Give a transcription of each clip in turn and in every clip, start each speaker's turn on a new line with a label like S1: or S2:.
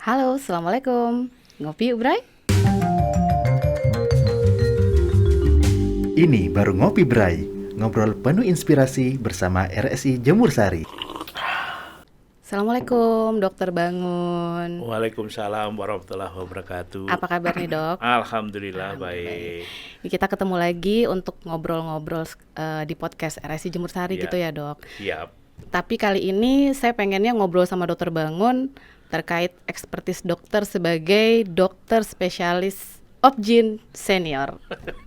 S1: Halo, Assalamualaikum. Ngopi yuk, Bray?
S2: Ini baru Ngopi Bray, ngobrol penuh inspirasi bersama RSI Jemur Sari.
S1: Assalamualaikum, Dokter Bangun.
S3: Waalaikumsalam warahmatullahi wabarakatuh.
S1: Apa kabar nih, Dok?
S3: Alhamdulillah baik.
S1: Ini kita ketemu lagi untuk ngobrol-ngobrol di podcast RSI Jemur Sari gitu ya, Dok.
S3: Siap.
S1: Tapi kali ini saya pengennya ngobrol sama Dokter Bangun terkait ekspertis dokter sebagai dokter spesialis Obgyn senior.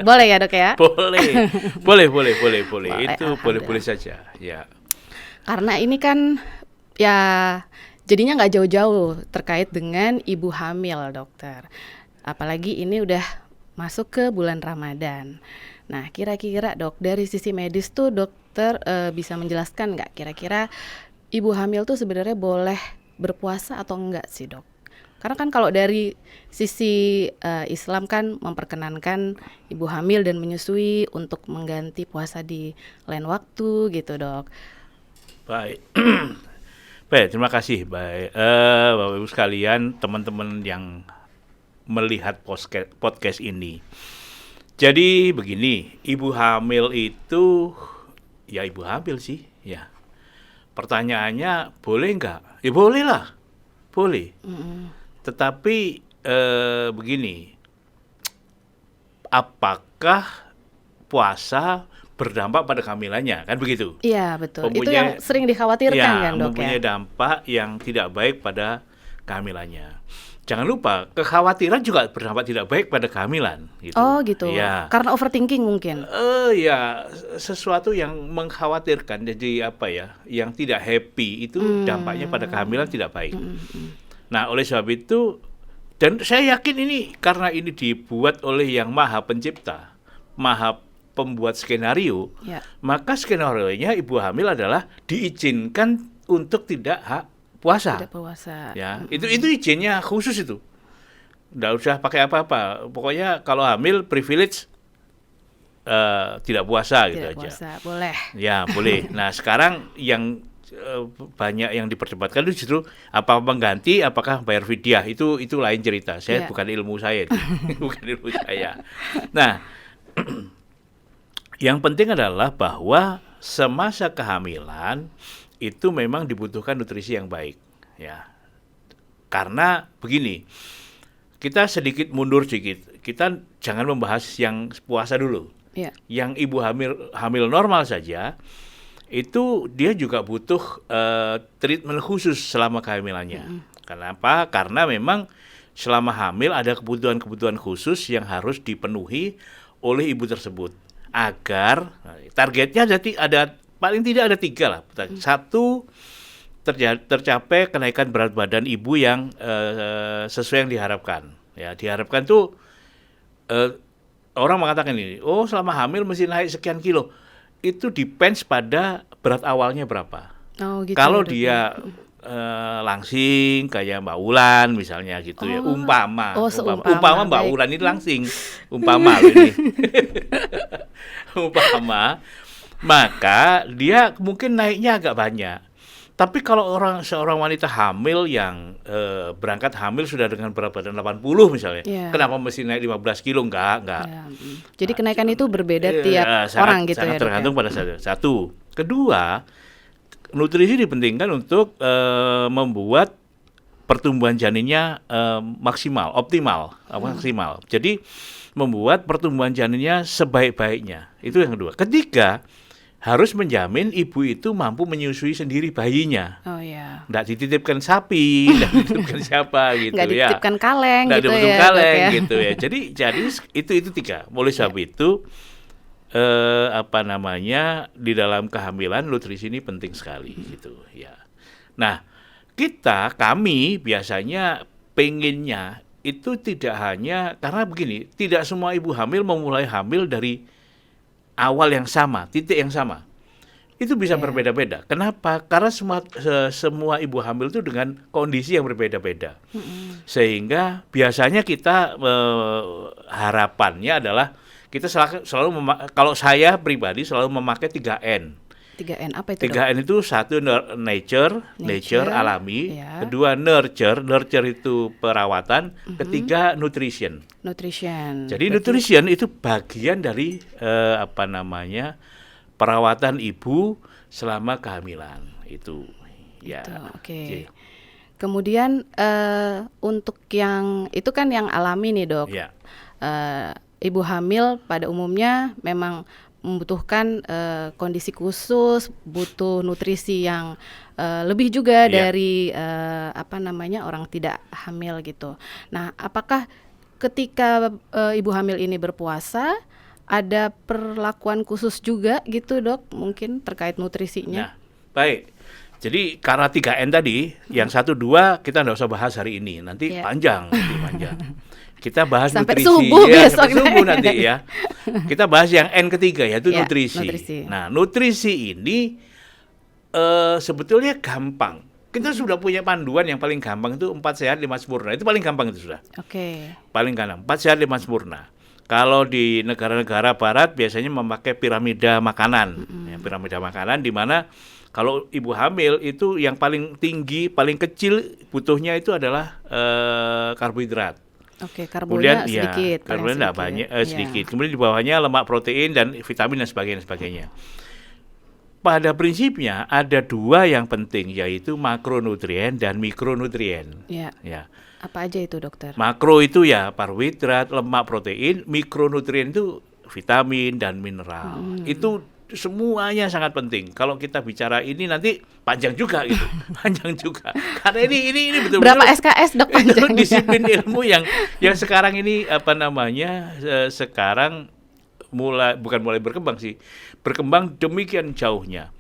S1: Boleh ya, Dok ya?
S3: Boleh. Itu boleh saja. Ya.
S1: Karena ini kan ya jadinya nggak jauh-jauh terkait dengan ibu hamil, dokter. Apalagi ini udah masuk ke bulan Ramadan. Nah, kira-kira dok, dari sisi medis tuh dokter bisa menjelaskan nggak kira-kira ibu hamil tuh sebenarnya boleh berpuasa atau enggak sih, dok? Karena kan kalau dari sisi Islam kan memperkenankan ibu hamil dan menyusui untuk mengganti puasa di lain waktu gitu, dok.
S3: Baik. Baik, terima kasih. Baik, Bapak Ibu sekalian, teman-teman yang melihat podcast ini. Jadi begini, ibu hamil itu ya ibu hamil sih, ya. Pertanyaannya boleh nggak? Ya boleh lah, boleh. Tetapi begini, apakah puasa berdampak pada kehamilannya, kan begitu?
S1: Iya, betul. Itu yang sering dikhawatirkan kan, dok,
S3: mempunyai dampak yang tidak baik pada kehamilannya. Jangan lupa, kekhawatiran juga berdampak tidak baik pada kehamilan. Gitu.
S1: Oh gitu,
S3: ya.
S1: Karena overthinking mungkin?
S3: Ya, sesuatu yang mengkhawatirkan, jadi apa ya, yang tidak happy, itu dampaknya pada kehamilan tidak baik. Nah, oleh sebab itu, dan saya yakin ini, karena ini dibuat oleh yang maha pencipta, maha pembuat skenario, maka skenario-nya ibu hamil adalah diizinkan untuk tidak puasa.
S1: Tidak puasa.
S3: Ya, itu izinnya khusus itu. Nggak usah pakai apa-apa. Pokoknya kalau hamil privilege tidak puasa gitu aja.
S1: Tidak puasa, boleh.
S3: Ya, boleh. Nah, sekarang yang banyak yang diperdebatkan itu justru apa mengganti, apakah bayar fidyah, itu lain cerita. Saya bukan ilmu saya itu. Bukan ilmu saya. Nah, yang penting adalah bahwa semasa kehamilan itu memang dibutuhkan nutrisi yang baik, ya. Karena begini, kita sedikit mundur sedikit. Kita jangan membahas yang puasa dulu. Yang ibu hamil normal saja, itu dia juga butuh treatment khusus selama kehamilannya. Kenapa? Karena memang selama hamil ada kebutuhan-kebutuhan khusus yang harus dipenuhi oleh ibu tersebut. Agar targetnya ada paling tidak ada 3 lah. 1, tercapai kenaikan berat badan ibu yang sesuai yang diharapkan. Ya, diharapkan tuh orang mengatakan ini, oh selama hamil mesti naik sekian kilo. Itu depends pada berat awalnya berapa.
S1: Oh, gitu,
S3: kalau dia langsing kayak Mbak Ulan misalnya gitu ya, umpama Mbak Ulan ini langsing, umpama ini. Umpama, maka dia mungkin naiknya agak banyak. Tapi kalau seorang wanita hamil yang berangkat hamil sudah dengan berat badan 80 misalnya, kenapa mesti naik 15 kilo? Enggak.
S1: Jadi kenaikan itu berbeda tiap orang gitu
S3: sangat
S1: ya,
S3: tergantung pada satu. Kedua, nutrisi dipentingkan untuk membuat pertumbuhan janinnya optimal. Jadi membuat pertumbuhan janinnya sebaik-baiknya. Itu yang kedua. Ketiga, harus menjamin ibu itu mampu menyusui sendiri bayinya.
S1: Oh ya.
S3: Nggak dititipkan sapi, nggak dititipkan siapa gitu ya.
S1: Nggak dititipkan kaleng
S3: nggak
S1: gitu
S3: dititipkan
S1: ya.
S3: kaleng gitu ya. Jadi itu 3. Oleh sebab itu di dalam kehamilan nutrisi ini penting sekali gitu ya. Nah, kami biasanya pengennya itu tidak hanya karena begini, tidak semua ibu hamil memulai hamil dari awal yang sama, titik yang sama. Itu bisa berbeda-beda. Kenapa? Karena semua ibu hamil itu dengan kondisi yang berbeda-beda. Sehingga biasanya kita harapannya adalah kita selalu kalau saya pribadi selalu memakai 3N.
S1: 3N apa itu, Dok?
S3: 3N itu satu nature alami,
S1: ya.
S3: kedua nurture itu perawatan, ketiga nutrition.
S1: Nutrition.
S3: Jadi
S1: Berarti-
S3: nutrition itu bagian dari perawatan ibu selama kehamilan itu. Ya.
S1: Gitu, oke.
S3: Oke.
S1: Kemudian untuk yang itu kan yang alami nih, Dok.
S3: Ya.
S1: Ibu hamil pada umumnya memang membutuhkan kondisi khusus, butuh nutrisi yang lebih juga
S3: Iya.
S1: dari orang tidak hamil gitu. Nah, apakah ketika ibu hamil ini berpuasa ada perlakuan khusus juga gitu, Dok? Mungkin terkait nutrisinya.
S3: Nah, baik. Jadi karena 3N tadi, yang 1, 2 kita nggak usah bahas hari ini. Nanti
S1: Iya.
S3: panjang. Kita bahas
S1: Sampai
S3: nutrisi.
S1: subuh
S3: Ya,
S1: besok.
S3: sampai subuh nanti ya. Kita bahas yang N ketiga, yaitu
S1: Ya,
S3: nutrisi.
S1: nutrisi.
S3: Nah, nutrisi ini sebetulnya gampang. Kita sudah punya panduan yang paling gampang itu 4 sehat 5 sempurna. Itu paling gampang itu sudah.
S1: Oke.
S3: Paling gampang 4 sehat 5 sempurna. Kalau di negara-negara barat biasanya memakai piramida makanan. Ya, piramida makanan di mana kalau ibu hamil itu yang paling tinggi, paling kecil butuhnya itu adalah karbohidrat.
S1: Oke,
S3: Kemudian
S1: karbonya sedikit. paling
S3: karbonya nggak banyak, sedikit. Kemudian di bawahnya lemak, protein dan vitamin dan sebagainya. Pada prinsipnya ada 2 yang penting, yaitu makronutrien dan mikronutrien.
S1: Ya.
S3: Ya.
S1: Apa aja itu, Dokter?
S3: Makro itu ya karbohidrat, lemak, protein. Mikronutrien itu vitamin dan mineral. Itu semuanya sangat penting. Kalau kita bicara ini nanti panjang juga gitu. Panjang juga. Karena ini betul-betul
S1: Berapa SKS, Dok,
S3: itu
S1: panjangnya?
S3: disiplin ilmu yang sekarang ini sekarang bukan mulai berkembang sih. Berkembang demikian jauhnya.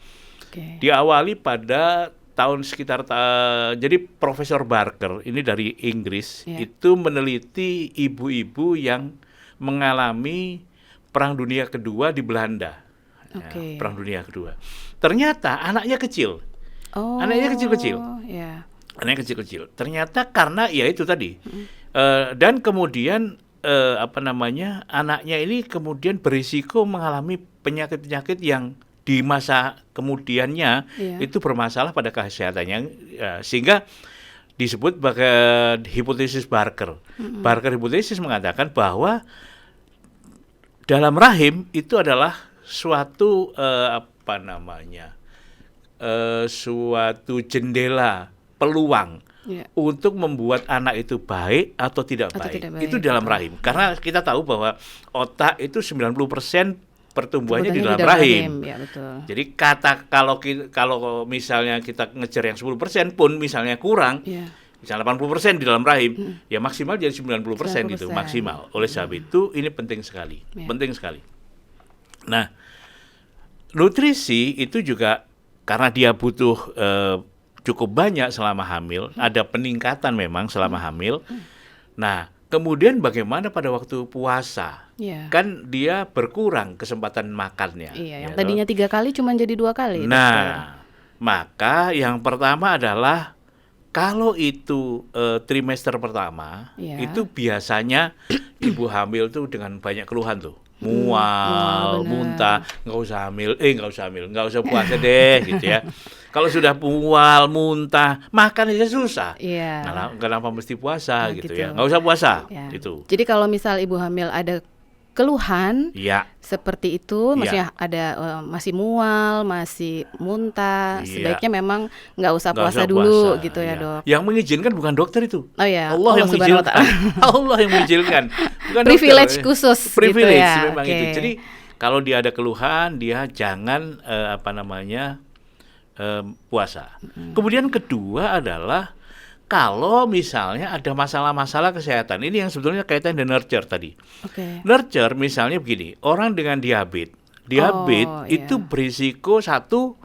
S1: Oke.
S3: Diawali pada tahun sekitar jadi Profesor Barker ini dari Inggris
S1: Ya.
S3: itu meneliti ibu-ibu yang mengalami Perang Dunia Kedua di Belanda.
S1: Oke.
S3: Ya, Perang Dunia Kedua. Ternyata anaknya kecil.
S1: Oh.
S3: Anaknya kecil-kecil.
S1: Ya.
S3: Anaknya kecil-kecil. Ternyata karena ya itu tadi. Dan kemudian anaknya ini kemudian berisiko mengalami penyakit-penyakit yang di masa kemudiannya
S1: Iya.
S3: itu bermasalah pada kesehatannya, sehingga disebut sebagai hipotesis Barker. Barker hipotesis mengatakan bahwa dalam rahim itu adalah suatu suatu jendela peluang
S1: Ya.
S3: untuk membuat anak itu baik atau tidak
S1: Atau
S3: baik.
S1: tidak baik,
S3: Itu dalam
S1: betul.
S3: rahim. Karena kita tahu bahwa otak itu 90% pertumbuhannya di
S1: Sebutannya
S3: dalam rahim.
S1: Ya, betul.
S3: Jadi kalau misalnya kita ngejar yang 10% pun misalnya kurang,
S1: Ya.
S3: misalnya 80% di dalam rahim, ya maksimal jadi 90% gitu,
S1: 90%.
S3: maksimal. Oleh sebab itu ini penting sekali.
S1: Ya.
S3: Penting sekali. Nah, nutrisi itu juga karena dia butuh cukup banyak selama hamil, ada peningkatan memang selama hamil. Nah, kemudian bagaimana pada waktu puasa?
S1: Ya.
S3: Kan dia berkurang kesempatan makannya.
S1: Iya, yang
S3: ya
S1: tadinya 3 kali cuma jadi 2 kali. Dokter.
S3: Nah, maka yang pertama adalah kalau itu trimester pertama,
S1: Iya.
S3: itu biasanya ibu hamil tuh dengan banyak keluhan tuh.
S1: mual,
S3: Mual,
S1: benar.
S3: muntah, nggak usah puasa deh gitu ya. Kalau sudah mual, muntah, makan aja susah.
S1: Iya.
S3: Kenapa mesti puasa
S1: Nah,
S3: gitu
S1: gitu.
S3: ya? Nggak usah puasa
S1: Ya.
S3: gitu.
S1: Jadi kalau misal ibu hamil ada keluhan
S3: Iya.
S1: seperti itu,
S3: Iya.
S1: maksudnya ada masih mual, masih muntah,
S3: Iya.
S1: sebaiknya memang nggak usah
S3: Nggak
S1: puasa
S3: usah
S1: dulu
S3: puasa,
S1: gitu ya,
S3: iya.
S1: Dok.
S3: Yang mengizinkan bukan dokter itu.
S1: Oh ya,
S3: Allah yang
S1: Subhanahu wa
S3: mengizinkan.
S1: Ta'ala.
S3: Allah yang mengizinkan. Bukan
S1: Privilege
S3: dokter.
S1: khusus
S3: Privilege
S1: gitu ya.
S3: memang
S1: Oke.
S3: itu. Jadi kalau dia ada keluhan, dia jangan puasa. Kemudian kedua adalah kalau misalnya ada masalah-masalah kesehatan, ini yang sebetulnya kaitan dengan nurture tadi.
S1: Oke.
S3: Nurture misalnya begini, orang dengan diabetes
S1: Oh,
S3: itu
S1: iya.
S3: berisiko satu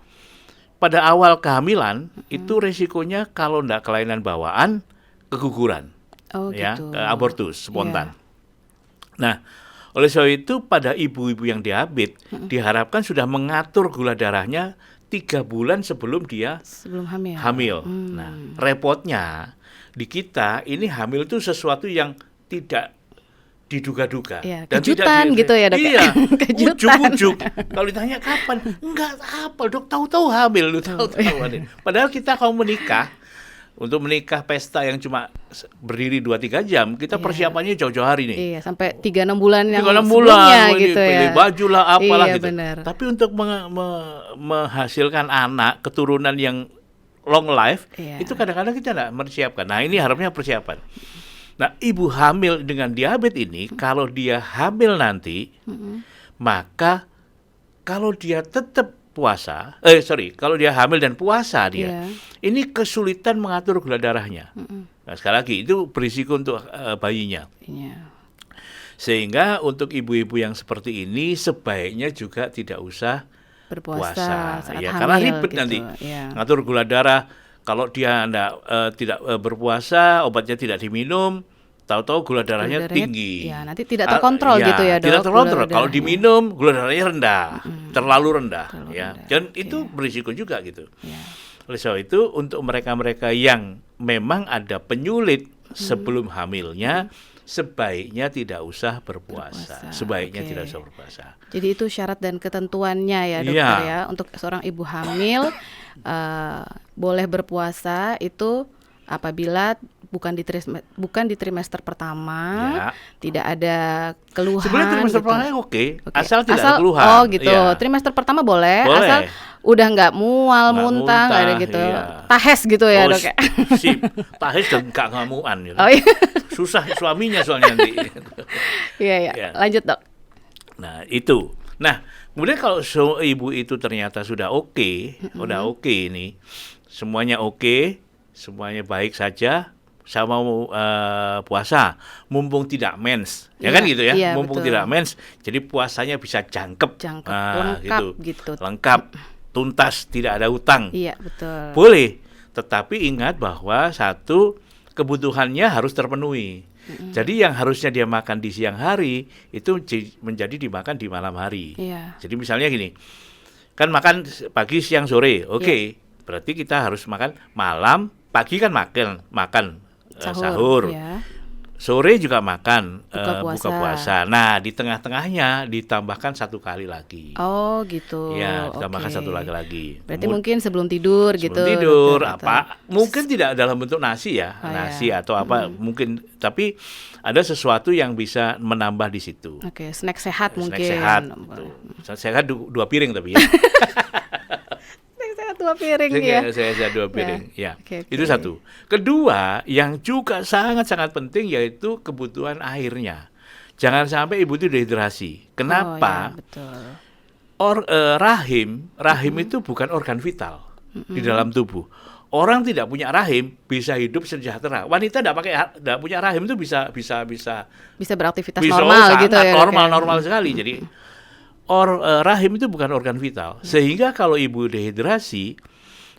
S3: pada awal kehamilan itu risikonya kalau tidak kelainan bawaan keguguran,
S1: Oh
S3: ya,
S1: gitu.
S3: abortus spontan.
S1: Iya.
S3: Nah, oleh sebab itu pada ibu-ibu yang diabetes diharapkan sudah mengatur gula darahnya 3 bulan sebelum dia
S1: Sebelum hamil.
S3: hamil. Nah, repotnya di kita ini hamil itu sesuatu yang tidak diduga-duga
S1: Iya,
S3: dan tidak
S1: kejutan gitu ya, Dok, ya?
S3: Iya,
S1: Kejutan.
S3: ujuk-ujuk. Kalau ditanya kapan, enggak apa, Dok, tahu-tahu hamil, lu tahu-tahu hamil. Padahal kita kalau menikah, untuk menikah pesta yang cuma berdiri 2-3 jam, kita
S1: Iya.
S3: persiapannya jauh-jauh hari nih.
S1: Iya, sampai 3-6 bulan yang
S3: 3-6
S1: sebelumnya
S3: bulan,
S1: gitu ya.
S3: pilih baju lah, apalah
S1: Iya,
S3: gitu.
S1: benar.
S3: Tapi untuk menghasilkan anak, keturunan yang long life,
S1: Iya.
S3: itu kadang-kadang kita nggak mempersiapkan. Nah, ini harapnya persiapan. Nah, ibu hamil dengan diabetes ini, kalau dia hamil nanti, maka kalau dia tetap puasa, kalau dia hamil dan puasa dia,
S1: Iya.
S3: ini kesulitan mengatur gula darahnya. Nah, sekali lagi, itu berisiko untuk bayinya.
S1: Iya.
S3: Sehingga untuk ibu-ibu yang seperti ini sebaiknya juga tidak usah
S1: Berpuasa saat
S3: ya,
S1: hamil
S3: karena ribet
S1: gitu.
S3: nanti
S1: Iya.
S3: ngatur gula darah. Kalau dia tidak berpuasa, obatnya tidak diminum, tahu-tahu gula darahnya
S1: Gula darahnya,
S3: tinggi.
S1: ya, nanti tidak terkontrol gitu ya, Dok,
S3: Tidak terkontrol.
S1: gula
S3: Kalau
S1: darahnya.
S3: diminum gula darahnya rendah, terlalu rendah,
S1: Terlalu
S3: ya.
S1: rendah,
S3: Dan itu berisiko juga gitu.
S1: Iya.
S3: Oleh sebab itu, untuk mereka-mereka yang memang ada penyulit sebelum hamilnya, sebaiknya tidak usah berpuasa.
S1: Berpuasa,
S3: Sebaiknya
S1: oke.
S3: tidak usah berpuasa.
S1: Jadi itu syarat dan ketentuannya ya, Dokter,
S3: Iya.
S1: ya. Untuk seorang ibu hamil boleh berpuasa itu apabila bukan di trimester pertama,
S3: Ya.
S1: tidak ada keluhan.
S3: Sebenarnya trimester
S1: gitu.
S3: pertama oke,
S1: Oke.
S3: asal tidak ada keluhan.
S1: Oh gitu.
S3: Iya.
S1: Trimester pertama boleh,
S3: Boleh.
S1: asal udah nggak mual,
S3: Nggak
S1: muntah, nggak ada
S3: muntah,
S1: gitu.
S3: iya.
S1: Tahes gitu ya, Dok, ya.
S3: Sip, tahes dan gak ngamuan gitu.
S1: Oh iya.
S3: Susah suaminya soalnya nanti.
S1: Iya, iya.
S3: Ya.
S1: Lanjut, Dok.
S3: Nah, itu. Nah, kemudian kalau ibu itu ternyata sudah oke, udah oke ini, semuanya oke, semuanya baik saja, saya mau puasa, mumpung tidak mens, ya
S1: Iya,
S3: kan gitu ya,
S1: iya,
S3: mumpung
S1: betul.
S3: tidak mens, jadi puasanya bisa jangkep,
S1: Lengkap gitu.
S3: lengkap, tuntas, tidak ada utang.
S1: Iya, betul.
S3: Boleh, tetapi ingat bahwa satu, kebutuhannya harus terpenuhi. Jadi yang harusnya dia makan di siang hari itu menjadi dimakan di malam hari.
S1: Iya.
S3: Jadi misalnya gini, kan makan pagi, siang, sore, oke. Berarti kita harus makan malam, pagi kan makan sahur.
S1: Ya.
S3: Sore juga makan
S1: Buka
S3: buka puasa. Nah, di tengah-tengahnya ditambahkan satu kali lagi.
S1: Oh gitu.
S3: Ya, ditambahkan
S1: Oke.
S3: satu lagi.
S1: Berarti mungkin sebelum tidur
S3: Sebelum
S1: gitu.
S3: tidur
S1: Dokter.
S3: mungkin tidak dalam bentuk nasi ya,
S1: Oh,
S3: nasi
S1: ya.
S3: atau apa mungkin, tapi ada sesuatu yang bisa menambah di situ.
S1: Oke, snack sehat
S3: Snack
S1: mungkin.
S3: sehat. Sehat 2 piring tapi ya.
S1: Snack sehat 2 piring ya.
S3: Sehat 2 piring. Ya.
S1: Oke, oke.
S3: Itu satu. Kedua, yang juga sangat-sangat penting yaitu kebutuhan airnya. Jangan sampai ibu itu dehidrasi. Kenapa?
S1: Oh, ya, betul.
S3: Rahim itu bukan organ vital di dalam tubuh. Orang tidak punya rahim bisa hidup sejahtera. Wanita tidak punya rahim itu bisa
S1: Bisa beraktivitas
S3: bisa
S1: normal
S3: sangat
S1: gitu ya. Dok, ya.
S3: normal sekali. Jadi rahim itu bukan organ vital. Sehingga kalau ibu dehidrasi,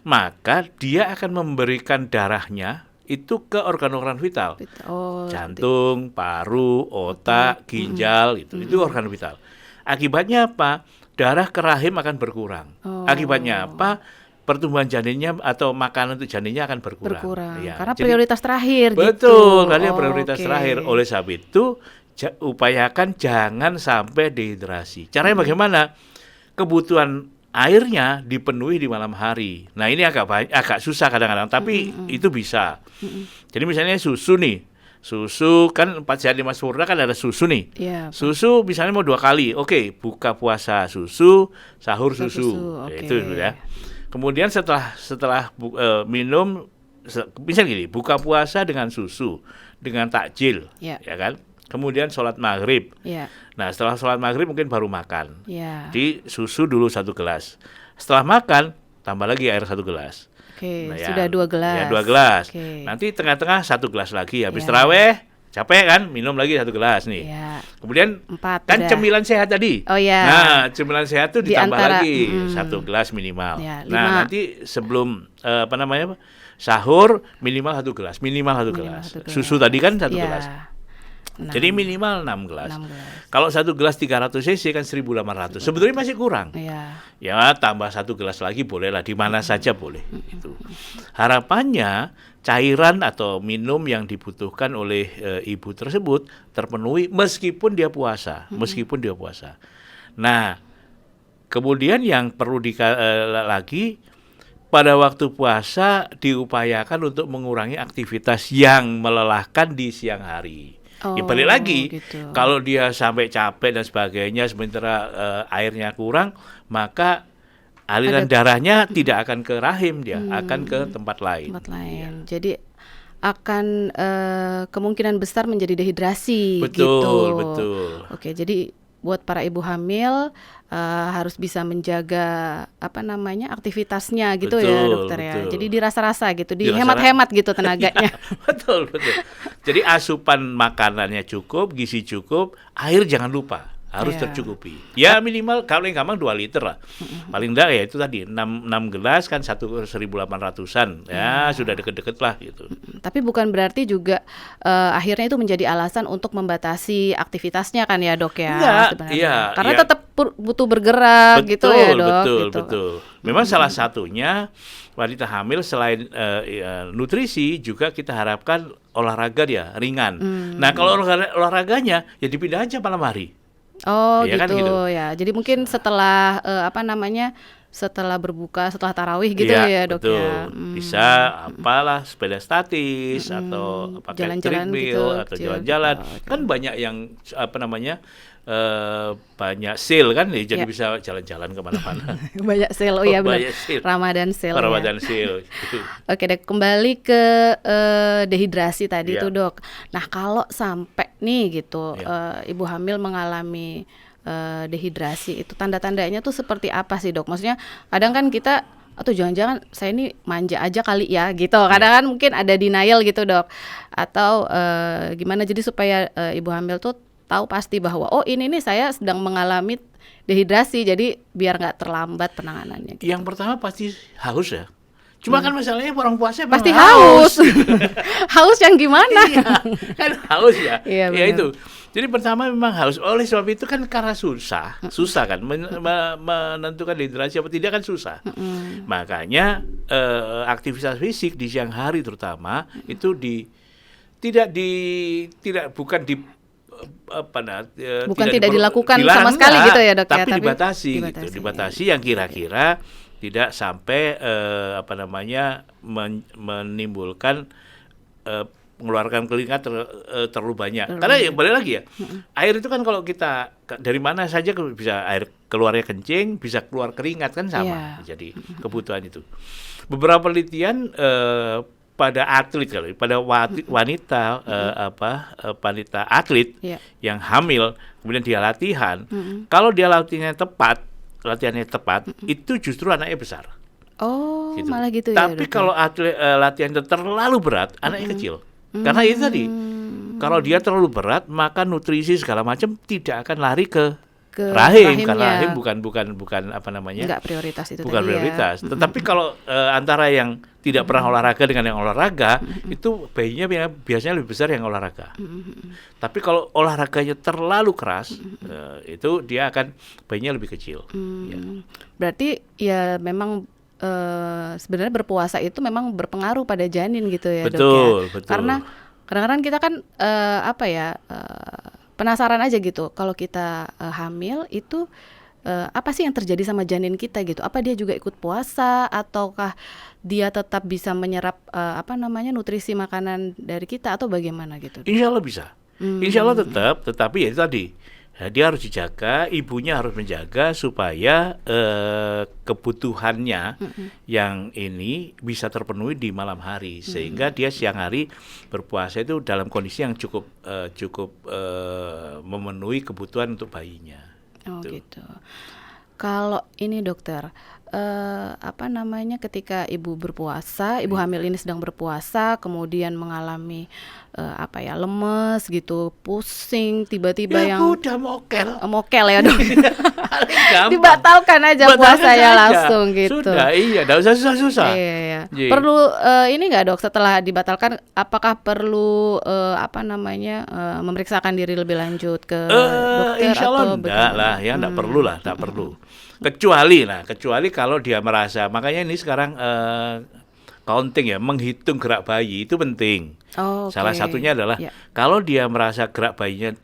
S3: maka dia akan memberikan darahnya itu ke organ-organ vital.
S1: Oh,
S3: Jantung, paru, otak, ginjal, itu organ vital. Akibatnya apa? Darah ke rahim akan berkurang.
S1: Oh.
S3: Akibatnya apa? Pertumbuhan janinnya atau makanan untuk janinnya akan berkurang. Ya,
S1: Karena
S3: jadi-
S1: prioritas terakhir gitu.
S3: Betul, karena prioritas
S1: Oke.
S3: terakhir. Oleh sebab itu, upayakan jangan sampai dehidrasi. Caranya bagaimana? Kebutuhan airnya dipenuhi di malam hari. Nah, ini agak susah kadang-kadang, tapi itu bisa. Jadi misalnya susu nih. Susu kan 4 sehat 5 sempurna kan ada susu nih.
S1: Iya.
S3: Susu misalnya mau 2 kali. Oke, buka puasa susu, sahur
S1: Susu,
S3: susu.
S1: oke.
S3: Itu ya. Kemudian setelah minum, misalnya gini, buka puasa dengan susu, dengan takjil,
S1: Ya.
S3: ya kan? Kemudian sholat maghrib.
S1: Iya.
S3: Nah, setelah sholat maghrib mungkin baru makan.
S1: Iya.
S3: Jadi susu dulu 1 gelas. Setelah makan, tambah lagi air 1 gelas.
S1: Oke,
S3: Nah,
S1: sudah 2 gelas.
S3: Ya, 2 gelas.
S1: Oke.
S3: Nanti tengah-tengah 1 gelas lagi. Habis
S1: Ya.
S3: terawih, capek kan? Minum lagi 1 gelas nih.
S1: Iya.
S3: Kemudian
S1: 4
S3: kan
S1: udah.
S3: cemilan sehat tadi.
S1: Oh, ya.
S3: Nah, cemilan sehat itu
S1: Di
S3: ditambah
S1: antara,
S3: lagi 1 gelas minimal.
S1: Ya,
S3: Nah,
S1: 5.
S3: nanti sebelum sahur minimal 1 gelas, minimal 1
S1: Minimal
S3: gelas.
S1: 1 gelas.
S3: Susu tadi kan 1
S1: Iya.
S3: gelas. Jadi minimal 6 gelas.
S1: 6 gelas.
S3: Kalau 1 gelas 300 cc kan 1.800. Sebetulnya masih kurang.
S1: Iya.
S3: Ya tambah 1 gelas lagi bolehlah, di mana saja boleh. Itu. Harapannya cairan atau minum yang dibutuhkan oleh ibu tersebut terpenuhi meskipun dia puasa, Nah, kemudian yang perlu lagi pada waktu puasa diupayakan untuk mengurangi aktivitas yang melelahkan di siang hari. Ya balik lagi,
S1: gitu.
S3: kalau dia sampai capek dan sebagainya, sementara airnya kurang, maka aliran darahnya tidak akan ke rahim, dia akan ke tempat lain.
S1: Jadi akan kemungkinan besar menjadi dehidrasi.
S3: Betul,
S1: gitu.
S3: betul.
S1: Oke, jadi buat para ibu hamil harus bisa menjaga aktivitasnya gitu,
S3: betul,
S1: ya dokter ya.
S3: betul.
S1: Jadi dirasa-rasa gitu, dihemat-hemat gitu tenaganya.
S3: Betul. Jadi asupan makanannya cukup, gizi cukup, air jangan lupa. Harus tercukupi. Ya minimal kalau yang gampang 2 liter lah. Paling enggak ya itu tadi 6 gelas kan 1.800-an. Ya sudah deket-deket lah gitu.
S1: Tapi bukan berarti juga akhirnya itu menjadi alasan untuk membatasi aktivitasnya kan ya dok ya?
S3: Enggak,
S1: sebenarnya.
S3: iya.
S1: Karena tetap butuh bergerak gitu ya dok.
S3: Betul. Memang salah satunya wanita hamil selain nutrisi juga kita harapkan olahraga dia ringan. Nah kalau olahraganya ya dipindah aja malam hari.
S1: Ya, gitu, kan, gitu ya. Jadi mungkin setelah setelah berbuka, setelah tarawih gitu ya dok
S3: betul.
S1: ya.
S3: Bisa apalah sepeda statis atau pakai treadmill atau jalan-jalan. Kan banyak yang banyak sale kan, jadi bisa jalan-jalan kemana-mana.
S1: Banyak sale, oh ya benar. Ramadan
S3: sale.
S1: Oke deh, kembali ke dehidrasi tadi tuh dok. Nah kalau sampai nih gitu ibu hamil mengalami dehidrasi, itu tanda-tandanya tuh seperti apa sih dok? Maksudnya kadang kan kita atau jangan-jangan saya ini manja aja kali ya gitu. Kadang kan mungkin ada denial gitu dok. Atau gimana jadi supaya ibu hamil tuh tahu pasti bahwa ini nih saya sedang mengalami dehidrasi, jadi biar nggak terlambat penanganannya.
S3: Gitu. Yang pertama pasti haus ya. Cuma kan masalahnya orang puasa
S1: pasti haus. Haus yang gimana?
S3: Kan haus ya.
S1: Iya,
S3: ya itu. Jadi pertama memang haus. Oleh sebab itu kan karena susah kan menentukan dehidrasi apa tidak kan susah. Makanya aktivitas fisik di siang hari terutama itu bukan
S1: tidak dilakukan sama sekali gitu ya dok,
S3: tapi dibatasi yang kira-kira tidak sampai menimbulkan mengeluarkan keringat terlalu banyak. Karena ya balik lagi ya, air itu kan kalau kita dari mana saja bisa air keluarnya kencing, bisa keluar keringat kan sama. Jadi kebutuhan itu. Beberapa penelitian pada atlet pada wanita wanita atlet yang hamil kemudian dia latihan, kalau dia latihannya tepat, itu justru anaknya besar.
S1: Gitu. Malah gitu ya.
S3: Tapi kalau atlet latihan terlalu berat, anaknya kecil. Karena itu tadi, kalau dia terlalu berat, maka nutrisi segala macam tidak akan lari ke rahim, karena rahim bukan
S1: nggak prioritas itu
S3: bukan
S1: tadi
S3: prioritas. Tetapi kalau antara yang tidak pernah olahraga dengan yang olahraga, itu bayinya biasanya lebih besar yang olahraga. Tapi kalau olahraganya terlalu keras, itu dia akan bayinya lebih kecil.
S1: Berarti ya memang sebenarnya berpuasa itu memang berpengaruh pada janin gitu ya dok ya.
S3: Betul.
S1: Karena kadang-kadang kita kan penasaran aja gitu, kalau kita hamil itu apa sih yang terjadi sama janin kita gitu? Apa dia juga ikut puasa ataukah dia tetap bisa menyerap nutrisi makanan dari kita atau bagaimana gitu?
S3: Insya Allah bisa. Insya Allah tetap, tetapi ya itu tadi. Ya, dia harus dijaga, ibunya harus menjaga supaya kebutuhannya yang ini bisa terpenuhi di malam hari, sehingga dia siang hari berpuasa itu dalam kondisi yang cukup memenuhi kebutuhan untuk bayinya.
S1: Gitu. Kalau ini dokter, apa namanya, ketika ibu berpuasa, ibu hamil ini sedang berpuasa, kemudian mengalami apa ya, lemes gitu, pusing, tiba-tiba
S3: Ya
S1: yang
S3: udah mokel.
S1: mokel ya dok,
S3: Gampang.
S1: dibatalkan aja
S3: Batalkan
S1: puasanya
S3: saja.
S1: langsung gitu.
S3: Sudah, iya, enggak usah susah-susah.
S1: Iya, iya.
S3: Iya.
S1: Perlu ini nggak dok, setelah dibatalkan, apakah perlu apa namanya, memeriksakan diri lebih lanjut ke dokter
S3: Insya Allah
S1: atau
S3: enggak
S1: bagaimana?
S3: lah, ya enggak perlu lah, enggak perlu. Kecuali kalau dia merasa, makanya ini sekarang counting ya, menghitung gerak bayi itu penting.
S1: Oh,
S3: Salah
S1: oke.
S3: satunya adalah
S1: Ya.
S3: kalau dia merasa gerak bayinya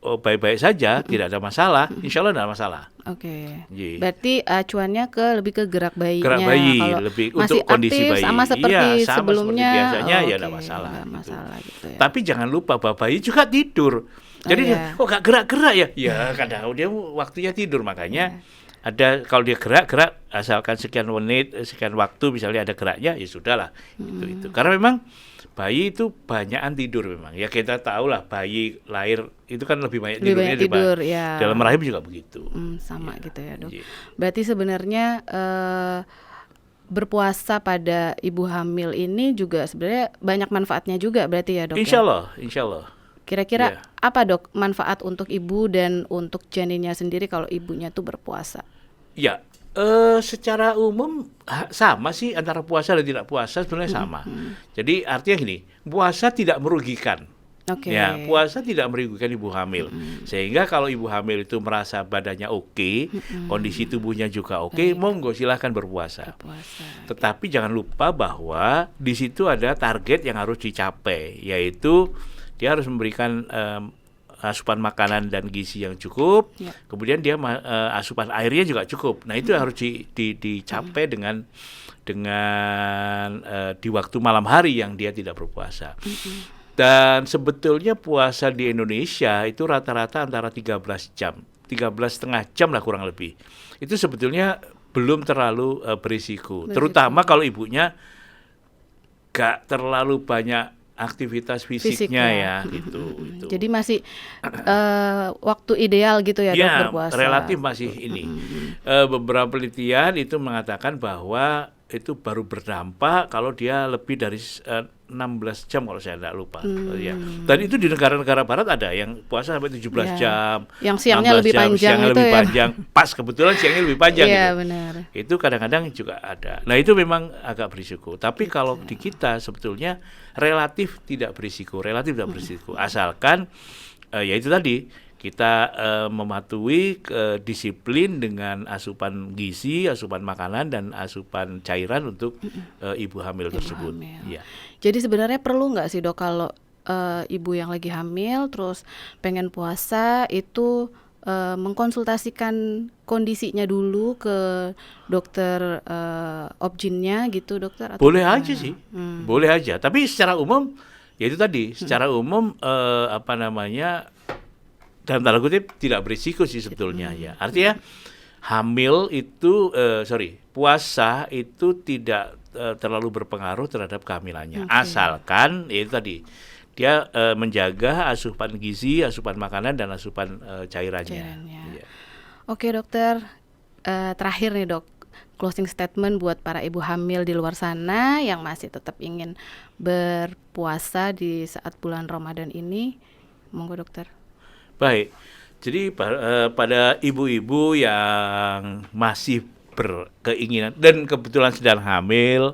S3: baik-baik saja, tidak ada masalah, insya Allah tidak ada masalah.
S1: Oke.
S3: Iya.
S1: Berarti acuannya lebih ke gerak bayinya.
S3: Gerak bayi,
S1: Kalau
S3: lebih
S1: masih
S3: untuk kondisi
S1: aktif
S3: bayi.
S1: sama seperti
S3: Iya, sama
S1: sebelumnya,
S3: seperti biasanya, ya
S1: oke,
S3: enggak masalah,
S1: nggak
S3: gitu.
S1: masalah gitu ya.
S3: Tapi jangan lupa bahwa bayi juga tidur. Jadi
S1: iya.
S3: dia, kok gak gerak-gerak ya? Ya kadang dia waktunya tidur, makanya ada, kalau dia gerak-gerak asalkan sekian menit, sekian waktu misalnya ada geraknya, ya sudahlah. Itu. Karena memang bayi itu banyakan tidur memang. Ya kita tahu lah, bayi lahir itu kan lebih banyak
S1: Lebih
S3: tidurnya
S1: banyak tidur,
S3: daripada
S1: ya.
S3: dalam rahim juga begitu.
S1: Sama gitu ya dok.
S3: Iya.
S1: Berarti sebenarnya berpuasa pada ibu hamil ini juga sebenarnya banyak manfaatnya juga berarti ya dok.
S3: Insya
S1: Ya?
S3: Allah, insya Allah.
S1: Kira-kira
S3: Iya.
S1: apa dok manfaat untuk ibu dan untuk janinnya sendiri kalau ibunya tuh berpuasa?
S3: Ya, secara umum sama sih antara puasa dan tidak puasa, sebenarnya sama. Jadi artinya gini, puasa tidak merugikan.
S1: Oke.
S3: Ya, puasa tidak merugikan ibu hamil. Sehingga kalau ibu hamil itu merasa badannya oke, kondisi tubuhnya juga oke, monggo silahkan berpuasa.
S1: Puasa.
S3: Tetapi jangan lupa bahwa di situ ada target yang harus dicapai, yaitu dia harus memberikan asupan makanan dan gizi yang cukup,
S1: Ya.
S3: kemudian dia asupan airnya juga cukup. Nah itu harus dicapai dengan di waktu malam hari yang dia tidak berpuasa. Dan sebetulnya puasa di Indonesia itu rata-rata antara 13 jam, 13,5 jam lah kurang lebih. Itu sebetulnya belum terlalu berisiko, terutama kalau ibunya gak terlalu banyak aktivitas fisiknya ya, gitu.
S1: Jadi masih waktu ideal gitu ya dok
S3: Ya,
S1: berpuasa.
S3: relatif masih ini. Beberapa penelitian itu mengatakan bahwa itu baru berdampak kalau dia lebih dari 16 jam kalau saya tidak lupa. Ya. Dan itu di negara-negara barat ada yang puasa sampai 17
S1: Ya.
S3: jam.
S1: Yang siangnya
S3: 16
S1: lebih
S3: jam,
S1: panjang
S3: siangnya
S1: itu
S3: lebih
S1: ya.
S3: panjang. Pas kebetulan siangnya lebih panjang
S1: Iya
S3: gitu.
S1: benar.
S3: Itu kadang-kadang juga ada. Nah itu memang agak berisiko. Tapi kalau di kita sebetulnya relatif tidak berisiko, asalkan ya itu tadi kita mematuhi disiplin dengan asupan gizi, asupan makanan dan asupan cairan untuk ibu hamil tersebut.
S1: hamil.
S3: Ya.
S1: Jadi sebenarnya perlu nggak sih dok kalau ibu yang lagi hamil terus pengen puasa itu mengkonsultasikan kondisinya dulu ke dokter obgynnya gitu dokter? Atau
S3: Boleh
S1: gimana?
S3: aja sih, boleh aja. Tapi secara umum, ya itu tadi, secara umum apa namanya, dalam tanda kutip tidak berisiko sih sebetulnya ya. Artinya hamil itu, puasa itu tidak terlalu berpengaruh terhadap kehamilannya. Asalkan ya itu tadi, dia menjaga asupan gizi, asupan makanan dan asupan cairannya. Ya.
S1: Oke dokter, terakhir nih dok, closing statement buat para ibu hamil di luar sana yang masih tetap ingin berpuasa di saat bulan Ramadan ini, monggo dokter.
S3: Baik, jadi pada ibu-ibu yang masih berkeinginan dan kebetulan sedang hamil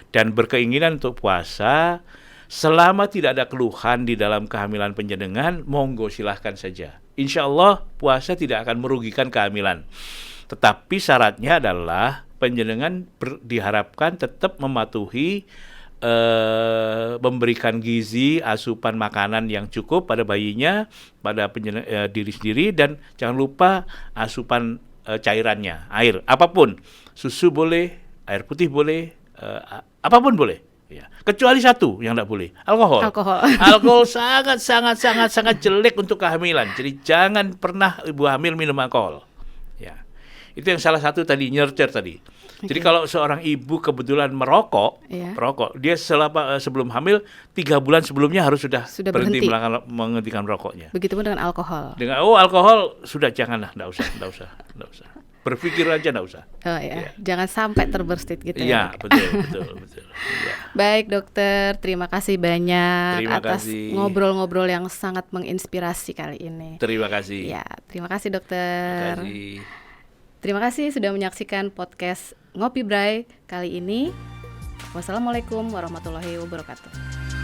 S3: dan berkeinginan untuk puasa, selama tidak ada keluhan di dalam kehamilan penjenengan, monggo silahkan saja. Insya Allah puasa tidak akan merugikan kehamilan. Tetapi syaratnya adalah penjenengan diharapkan tetap mematuhi memberikan gizi, asupan makanan yang cukup pada bayinya, pada diri sendiri, dan jangan lupa asupan cairannya, air, apapun, susu boleh, air putih boleh, apapun boleh. Ya. Kecuali satu yang tidak boleh, alkohol. Alkohol sangat jelek untuk kehamilan. Jadi jangan pernah ibu hamil minum alkohol. Ya. Itu yang salah satu tadi, nurture tadi. Jadi kalau seorang ibu kebetulan merokok, dia sebelum hamil 3 bulan sebelumnya harus sudah berhenti menghentikan rokoknya.
S1: Begitupun dengan alkohol.
S3: Alkohol sudah janganlah, enggak usah. Berpikir aja nggak usah.
S1: Oh ya,
S3: Iya.
S1: jangan sampai terbersit gitu
S3: Iya,
S1: ya, Dok.
S3: betul. Iya.
S1: Baik dokter, terima kasih banyak
S3: Terima
S1: atas
S3: kasih.
S1: ngobrol-ngobrol yang sangat menginspirasi kali ini.
S3: Terima kasih.
S1: Ya, terima kasih
S3: Terima
S1: dokter.
S3: kasih.
S1: Terima kasih sudah menyaksikan podcast Ngopi Bray kali ini. Wassalamualaikum warahmatullahi wabarakatuh.